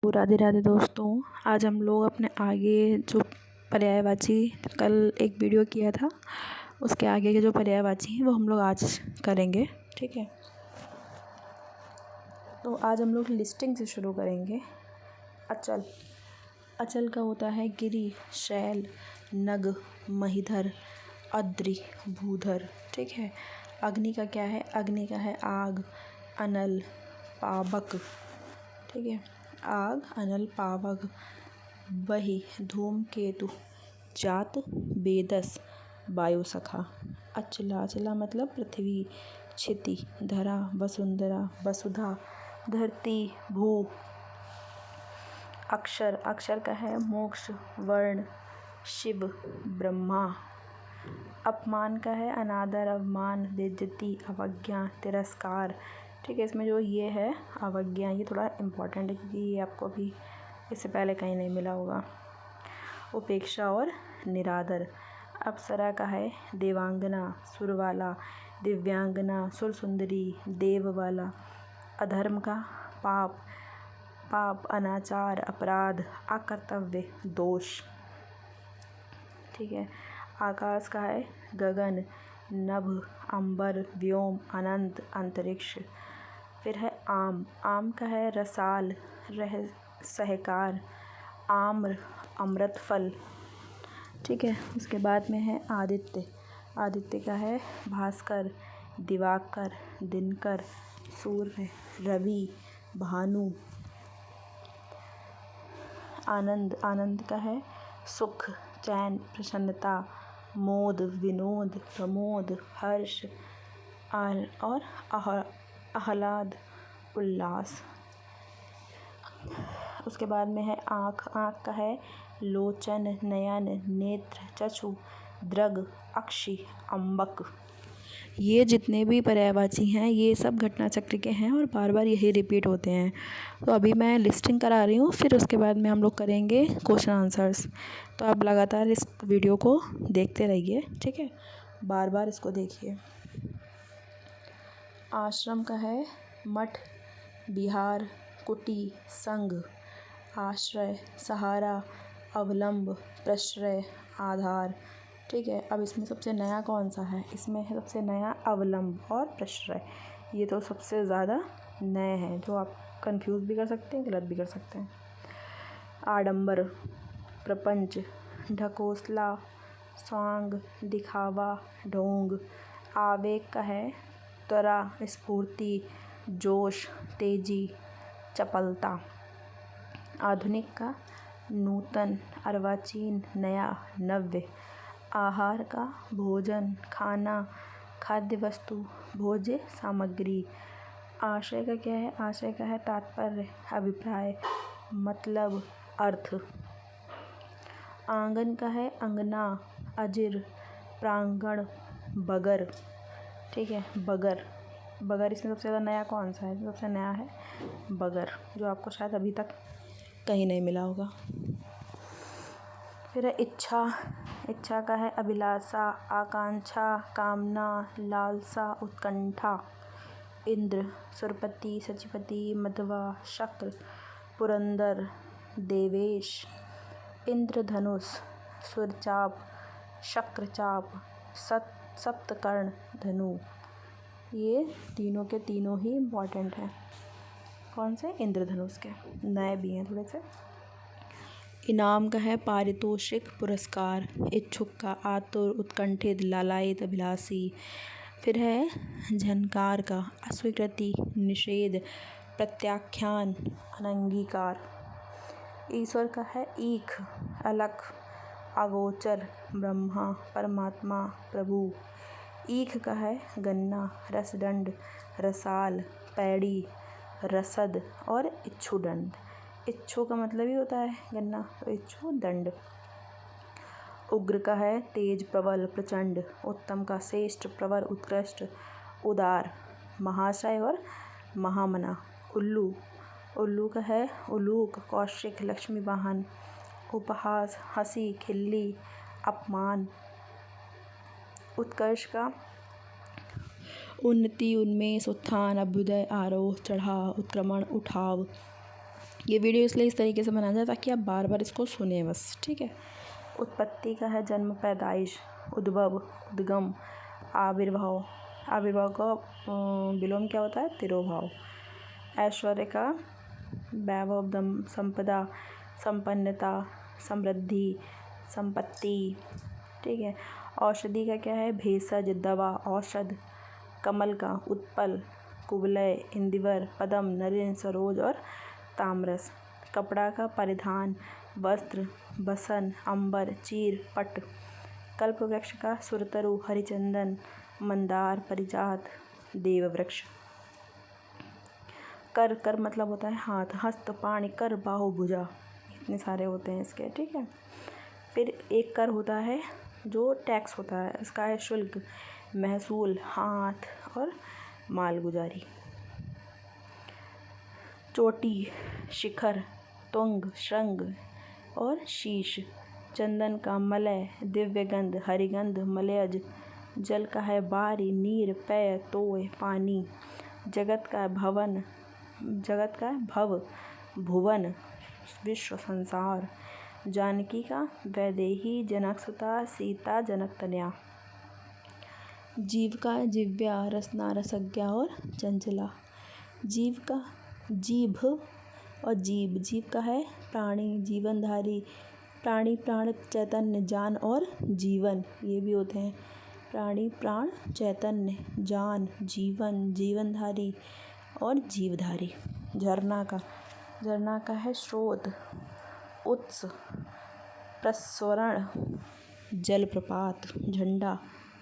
तो राधे राधे दोस्तों। आज हम लोग अपने आगे जो पर्यायवाची, कल एक वीडियो किया था उसके आगे के जो पर्यायवाची हैं वो हम लोग आज करेंगे। ठीक है, तो आज हम लोग लिस्टिंग से शुरू करेंगे। अचल, अचल का होता है गिरि, शैल, नग, महीधर, अद्रि, भूधर। ठीक है, अग्नि का क्या है? अग्नि का है आग, अनल, पावक। ठीक है, आग, अनल, पावक। वही, धूमकेतु, जात, बेदस, वायुसखा। अचला, अचला मतलब पृथ्वी, क्षिति, धरा, वसुंधरा, वसुधा, धरती, भू। अक्षर, अक्षर का है मोक्ष, वर्ण, शिव, ब्रह्मा। अपमान का है अनादर, अवमान, बेइज्जती, अवज्ञा, तिरस्कार। ठीक है, इसमें जो ये है अवज्ञा, ये थोड़ा इम्पोर्टेंट है क्योंकि ये आपको अभी इससे पहले कहीं नहीं मिला होगा। उपेक्षा और निरादर। अप्सरा का है देवांगना, सुरवाला, दिव्यांगना, सुरसुंदरी, देववाला। अधर्म का पाप, पाप, अनाचार, अपराध, अकर्तव्य, दोष। ठीक है, आकाश का है गगन, नभ, अंबर, व्योम, अनंत, अंतरिक्ष। फिर है आम, आम का है रसाल, सहकार, आम्र, अमृत फल। ठीक है, उसके बाद में है आदित्य, आदित्य का है भास्कर, दिवाकर, दिनकर, सूर्य, रवि, भानु। आनंद, आनंद का है सुख, चैन, प्रसन्नता, मोद, विनोद, प्रमोद, हर्ष और आह्लाद, उल्लास। उसके बाद में है आँख, आँख का है लोचन, नयन, नेत्र, चक्षु, दृग, अक्षि, अम्बक। ये जितने भी पर्यायवाची हैं ये सब घटना चक्र के हैं और बार बार यही रिपीट होते हैं। तो अभी मैं लिस्टिंग करा रही हूँ, फिर उसके बाद में हम लोग करेंगे क्वेश्चन आंसर्स। तो आप लगातार इस वीडियो को देखते रहिए। ठीक है, बार बार इसको देखिए। आश्रम का है मठ, विहार, कुटी, संघ। आश्रय, सहारा, अवलंब, प्रश्रय, आधार। ठीक है, अब इसमें सबसे नया कौन सा है? इसमें है सबसे नया अवलंब और प्रश्रय। ये तो सबसे ज़्यादा नए हैं जो आप कंफ्यूज भी कर सकते हैं, गलत भी कर सकते हैं। आडंबर, प्रपंच, ढकोसला, स्वांग, दिखावा, ढोंग। आवेग का है त्वरा, स्फूर्ति, जोश, तेजी, चपलता। आधुनिक का नूतन, अर्वाचीन, नया, नव्य। आहार का भोजन, खाना, खाद्य वस्तु, भोज्य सामग्री। आशय का क्या है? आशय का है तात्पर्य, अभिप्राय, मतलब, अर्थ। आंगन का है अंगना, अजिर, प्रांगण, बगर। ठीक है, बगर, बगर इसमें सबसे ज़्यादा नया कौन सा है? सबसे नया है बगर, जो आपको शायद अभी तक कहीं नहीं मिला होगा। फिर है इच्छा, इच्छा का है अभिलाषा, आकांक्षा, कामना, लालसा, उत्कंठा। इंद्र, सुरपति, सचिपति, मध्वा, शक्र, पुरंदर, देवेश। इंद्रधनुष, सुरचाप, शक्रचाप, सप्तकर्ण, धनु। ये तीनों के तीनों ही इम्पॉर्टेंट हैं। कौन से? इंद्रधनुष के, नए भी हैं थोड़े से। इनाम का है पारितोषिक, पुरस्कार। इच्छुक का आतुर, उत्कंठित, लालायित, अभिलाषी। फिर है झनकार का अस्वीकृति, निषेध, प्रत्याख्यान, अनंगीकार। ईश्वर का है ईख, अलख, अगोचर, ब्रह्मा, परमात्मा, प्रभु। ईख का है गन्ना, रसदंड, रसाल, पैड़ी, रसद और इच्छुदंड। इच्छु का मतलब ही होता है गन्ना, तो इच्छु दंड। उग्र का है तेज, प्रबल, प्रचंड। उत्तम का श्रेष्ठ, प्रवर, उत्कृष्ट, उदार, महाशय और महामना। उल्लू, उल्लू का है उलूक, कौशिक, लक्ष्मी वाहन। उपहास, हंसी, खिल्ली, अपमान। उत्कर्ष का उन्नति, उन्मेष, उत्थान, अभ्युदय, आरोह, चढ़ाव, उत्क्रमण, उठाव। ये वीडियो इसलिए इस तरीके से बनाया जाए ताकि आप बार बार इसको सुने बस, ठीक है। उत्पत्ति का है जन्म, पैदाइश, उद्भव, उद्गम, आविर्भाव। आविर्भाव का विलोम क्या होता है? तिरोभाव। ऐश्वर्य का वैभव, दम, संपदा, संपन्नता, समृद्धि, संपत्ति, ठीक है। औषधि का क्या है? भेषज, दवा, औषध। कमल का उत्पल, कुवलय, इंदिवर, पद्म, नलिन, सरोज और ताम्रस। कपड़ा का परिधान, वस्त्र, बसन, अंबर, चीर, पट। कल्प वृक्ष का सुरतरु, हरिचंदन, मंदार, परिजात, देववृक्ष। कर, कर मतलब होता है हाथ, हस्त, पाणि, कर, बाहु, भुजा, इतने सारे होते हैं इसके, ठीक है। फिर एक कर होता है जो टैक्स होता है, इसका है शुल्क, महसूल, हाथ और मालगुजारी। चोटी, शिखर, तुंग, श्रृंग और शीश। चंदन का मलय, दिव्यगंध, हरिगंध, मलयज। जल का है बारी, नीर, पेय, तोय, पानी। जगत का भवन, जगत का भव, भुवन, विश्व, संसार। जानकी का वैदेही, जनकसुता, सीता, जनकतनया। जीव का जिव्या, रसना, रसज्ञा और चंचला। जीव का जीभ और जीव, जीव का है प्राणी, जीवनधारी। प्राणी, प्राण, चैतन्य, जान और जीवन, ये भी होते हैं। प्राणी, प्राण, चैतन्य, जान, जीवन, जीवनधारी और जीवधारी। झरना का, झरना का है स्रोत, उत्स, प्रस्वरण, जलप्रपात। झंडा,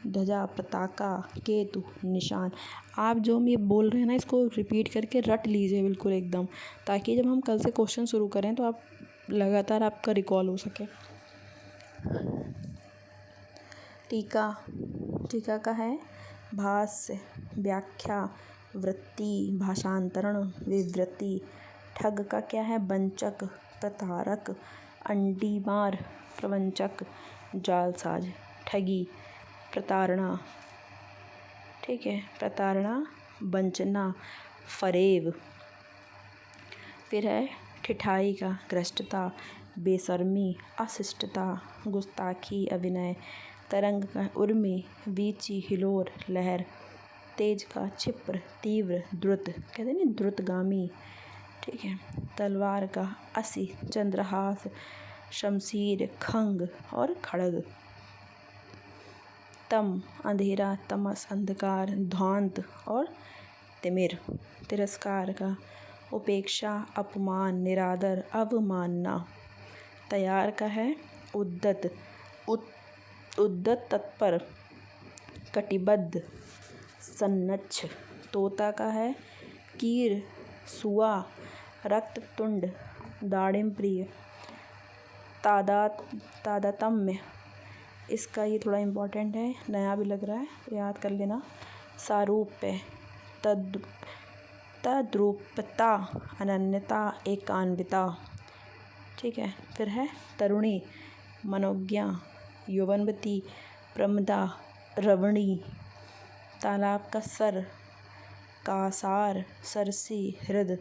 ध्वजा, पताका, केतु, निशान। आप जो हम ये बोल रहे हैं ना, इसको रिपीट करके रट लीजिए बिल्कुल एकदम, ताकि जब हम कल से क्वेश्चन शुरू करें तो आप लगातार आपका रिकॉल हो सके। टीका, टीका का है भाष्य, व्याख्या, वृत्ति, भाषांतरण, विवृत्ति। ठग का क्या है? वंचक, प्रतारक, अंडीमार, प्रवंचक, जालसाज। ठगी, प्रताड़ना, ठीक है, प्रताड़ना, वंचना, फरेब। फिर है ठिठाई का ग्रस्तता, बेशर्मी, अशिष्टता, गुस्ताखी, अभिनय। तरंग का उर्मी, वीची, हिलोर, लहर। तेज का क्षिप्र, तीव्र, द्रुत, कहते हैं ना द्रुतगामी, ठीक है। तलवार का असी, चंद्रहास, शमशीर, खंग और खड़ग। तम, अंधेरा, तमस, अंधकार, ध्वांत और तिमिर। तिरस्कार का उपेक्षा, अपमान, निरादर, अवमानना। तैयार का है उद्दत, उद्दत, तत्पर, कटिबद्ध, सन्नच्छ। तोता का है कीर, सुआ, रक्ततुंड, दाड़िम प्रिय। तादात्म्य, इसका ये थोड़ा इम्पोर्टेंट है, नया भी लग रहा है, याद कर लेना। सारूप्य, तद्रूपता, अनन्यता, एकान्विता, ठीक है। फिर है तरुणी, मनोज्ञा, यौवनवती, प्रमदा, रवणी। तालाब का सर, कासार, सरसी, हृद,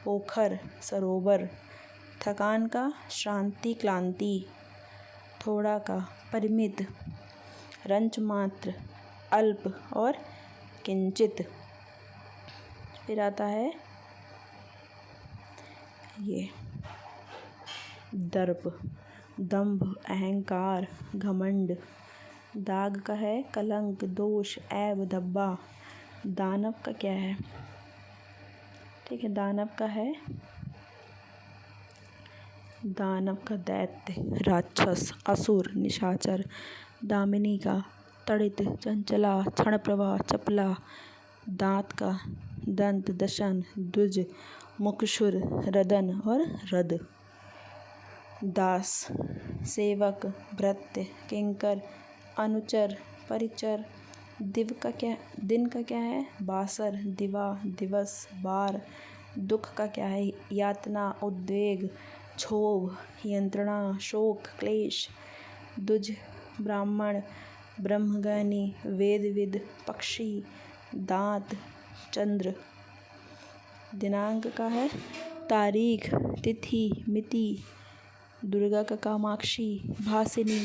पोखर, सरोवर। थकान का श्रांति, क्लांति। थोड़ा का परिमित, रंच मात्र, अल्प और किंचित। फिर आता है ये दर्प, दंभ, अहंकार, घमंड। दाग का है कलंक, दोष, ऐब, धब्बा। दानव का क्या है? ठीक है, दानव का है, दानव का दैत्य, राक्षस, असुर, निशाचर। दामिनी का तड़ित, चंचला, क्षणप्रभा, चपला। दांत का दंत, दशन, द्विज, मुखशुर, रदन और रद। दास, सेवक, भृत्य, किंकर, अनुचर, परिचर। दिन का क्या है? बासर, दिवा, दिवस, बार। दुख का क्या है? यातना, उद्वेग, क्षोभ, यंत्रणा, शोक, क्लेश। द्विज, ब्राह्मण, ब्रह्मज्ञानी, वेदविद, पक्षी, दांत, चंद्र। दिनांक का है तारीख, तिथि, मिति, दुर्गा का कामाक्षी, भासिनी,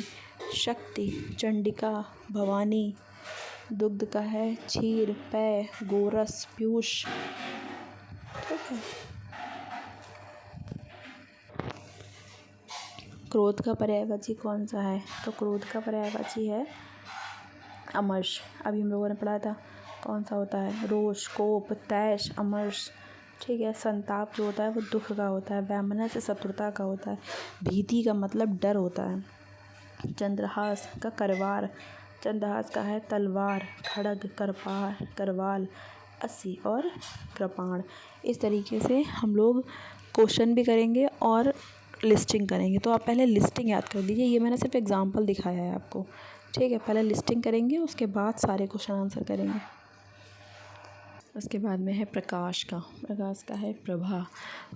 शक्ति, चंडिका, भवानी। दुग्ध का है क्षीर, पेय, गोरस, पीयूष। ठीक है। क्रोध का पर्यायवाची कौन सा है? तो क्रोध का पर्यायवाची है अमर्ष। अभी हम लोगों ने पढ़ा था कौन सा होता है? रोष, कोप, तैश, अमर्ष। ठीक है। संताप जो होता है वो दुख का होता है। वैमनस्य शत्रुता का होता है। भीति का मतलब डर होता है। चंद्रहास का करवार, चंद्रहास का है तलवार, खड़ग, करवाल, अस्सी और कृपाण। इस तरीके से हम लोग क्वेश्चन भी करेंगे और लिस्टिंग करेंगे। तो आप पहले लिस्टिंग याद कर लीजिए। ये मैंने सिर्फ एग्जांपल दिखाया है आपको। ठीक है। पहले लिस्टिंग करेंगे, उसके बाद सारे क्वेश्चन आंसर करेंगे। उसके बाद में है प्रकाश का। प्रकाश का है प्रभा,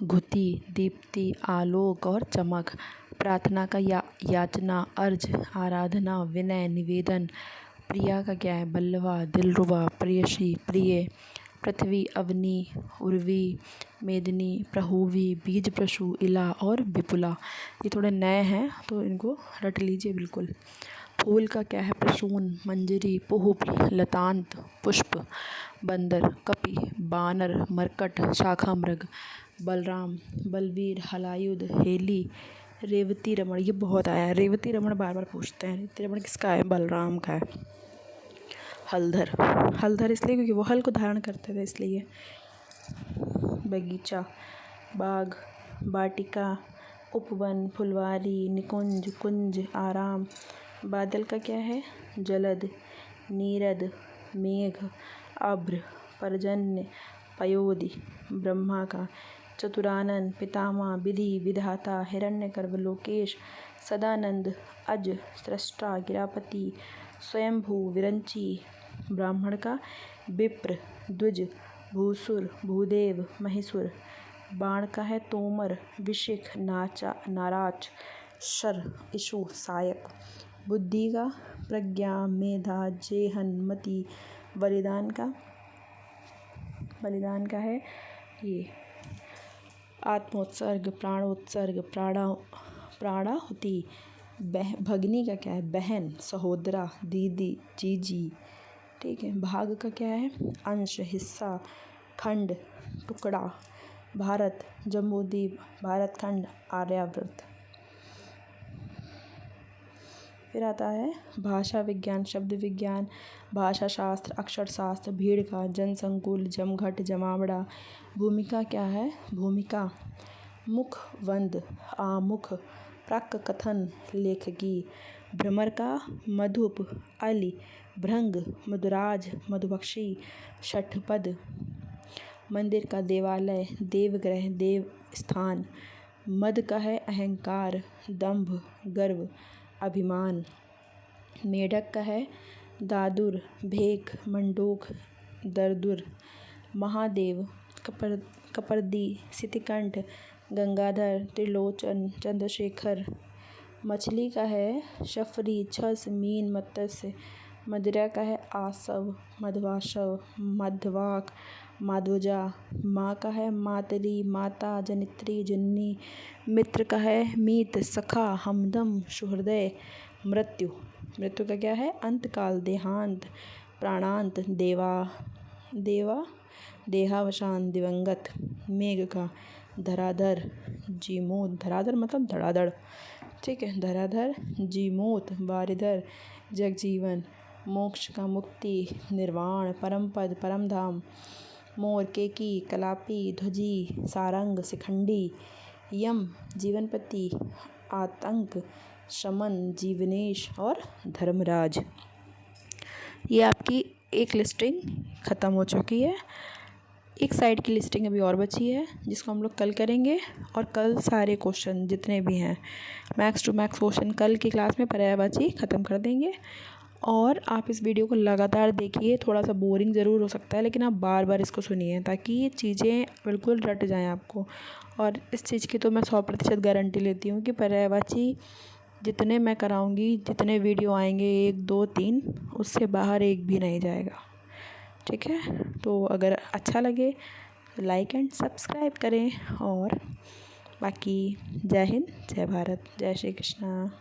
घुति, दीप्ति, आलोक और चमक। प्रार्थना का याचना, अर्ज, आराधना, विनय, निवेदन। प्रिया का क्या है? बल्लवा, दिलरुबा, प्रेयसी, प्रिय। पृथ्वी, अवनी, उर्वी, मेदिनी, प्रहुवी, बीज प्रशु, इला और विपुला। ये थोड़े नए हैं तो इनको रट लीजिए बिल्कुल। फूल का क्या है? प्रसून, मंजरी, पुहुप, लतांत, पुष्प। बंदर, कपि, बानर, मरकट, शाखा मृग। बलराम, बलवीर, हलायुध, हेली, रेवती रमण। ये बहुत आया है, रेवती रमण बार बार पूछते हैं। रेवती रमण किसका है? बलराम का है। हलधर, हलधर इसलिए क्योंकि वो हल को धारण करते थे इसलिए। बगीचा, बाग, वाटिका, उपवन, फुलवारी, निकुंज, कुंज, आराम। बादल का क्या है? जलद, नीरद, मेघ, अभ्र, पर्जन्य, पयोधि। ब्रह्मा का चतुरानन, पितामह, विधि, विधाता, हिरण्यगर्भ, लोकेश, सदानंद, अज, सृष्टा, गिरापति, स्वयंभू, विरंची। ब्राह्मण का विप्र, द्विज, भूसुर, भूदेव, महिषुर। बाण का है तोमर, विशिख, नाराच, शर, इशु, सायक। बुद्धि का प्रज्ञा, मेधा, जेहन, मति। बलिदान का है ये आत्मोत्सर्ग, प्राणोत्सर्ग, प्राणाहुति। भगनी का क्या है? बहन, सहोदरा, दीदी, जीजी। ठीक है। भाग का क्या है? अंश, हिस्सा, खंड, टुकड़ा। भारत, जम्बूद्वीप, भारतखंड, आर्यावर्त। फिर आता है भाषा विज्ञान, शब्द विज्ञान, भाषा शास्त्र, अक्षर शास्त्र। भीड़ का जनसंकुल, जमघट, जमावड़ा। भूमिका क्या है? भूमिका मुखवंद, आमुख, प्राक कथन, लेखकी। भ्रमर का मधुप, अली, भृंग, मधुराज, मधुपक्षी, षठपद। मंदिर का देवालय, देवगृह, देव स्थान। मद का है अहंकार, दंभ, गर्व, अभिमान। मेढक का है दादुर, भेक, मंडूक, दरदुर। महादेव, कपर्दी, सितिकंठ, गंगाधर, त्रिलोचन, चंद्रशेखर। मछली का है शफरी, छस, मीन, मत्स्य। मदिरा का है आसव, मधवाशव, मधवाक, माधवजा। माँ का है मातरी, माता, जनित्री, जननी। मित्र का है मीत, सखा, हमदम, सुहृदय। मृत्यु का क्या है? अंतकाल, देहांत, प्राणांत, देहावसान, दिवंगत। मेघ का धराधर, जीमूत। धराधर मतलब धड़ाधड़। ठीक है। धराधर, जीमूत, बारिधर, जगजीवन। मोक्ष का मुक्ति, निर्वाण, परमपद, परमधाम। मोर, केकी, कलापी, ध्वजी, सारंग, शिखंडी। यम, जीवनपति, आतंक, शमन, जीवनेश और धर्मराज। ये आपकी एक लिस्टिंग ख़त्म हो चुकी है। एक साइड की लिस्टिंग अभी और बची है जिसको हम लोग कल करेंगे। और कल सारे क्वेश्चन जितने भी हैं मैक्स टू मैक्स क्वेश्चन कल की क्लास में पर्यायवाची ख़त्म कर देंगे। और आप इस वीडियो को लगातार देखिए। थोड़ा सा बोरिंग ज़रूर हो सकता है लेकिन आप बार बार इसको सुनिए ताकि ये चीज़ें बिल्कुल रट जाएँ आपको। और इस चीज़ की तो मैं 100% गारंटी लेती हूँ कि पर्यायवाची जितने मैं कराऊँगी, जितने वीडियो आएंगे 1, 2, 3 उससे बाहर एक भी नहीं जाएगा। ठीक है। तो अगर अच्छा लगे लाइक एंड सब्सक्राइब करें। और बाकी जय हिंद, जय भारत, जय श्री कृष्णा।